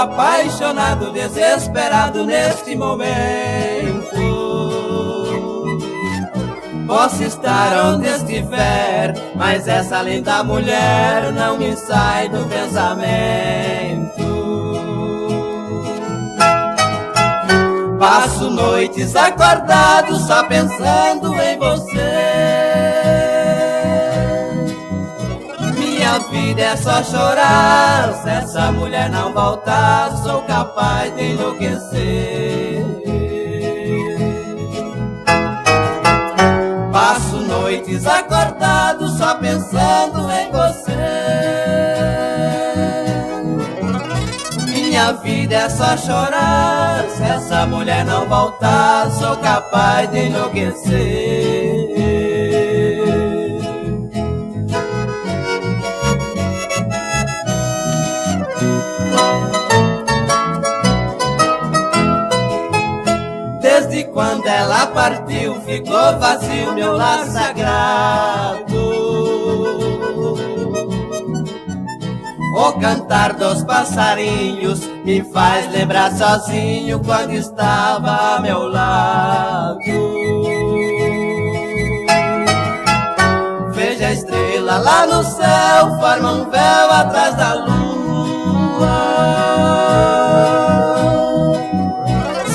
apaixonado, desesperado neste momento. Posso estar onde estiver, mas essa linda mulher não me sai do pensamento. Passo noites acordado só pensando em você. Minha vida é só chorar, se essa mulher não voltar, sou capaz de enlouquecer. Passo noites acordado só pensando em você. Minha vida é só chorar, se essa mulher não voltar, sou capaz de enlouquecer. Desde quando ela partiu, ficou vazio meu lar sagrado. O cantar dos passarinhos me faz lembrar sozinho quando estava a meu lado. Veja a estrela lá no céu, forma um véu atrás da lua.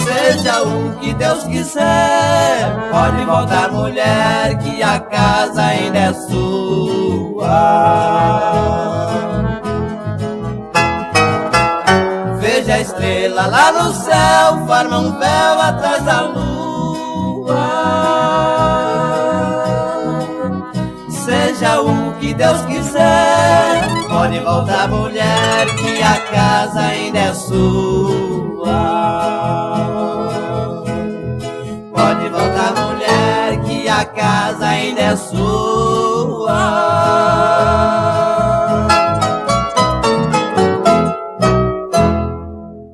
Seja o que Deus quiser, pode voltar mulher, que a casa ainda é sua. Veja a estrela lá no céu, forma um véu atrás da lua. Seja o que Deus quiser, pode voltar mulher, que a casa ainda é sua. Pode voltar mulher, que a casa ainda é sua.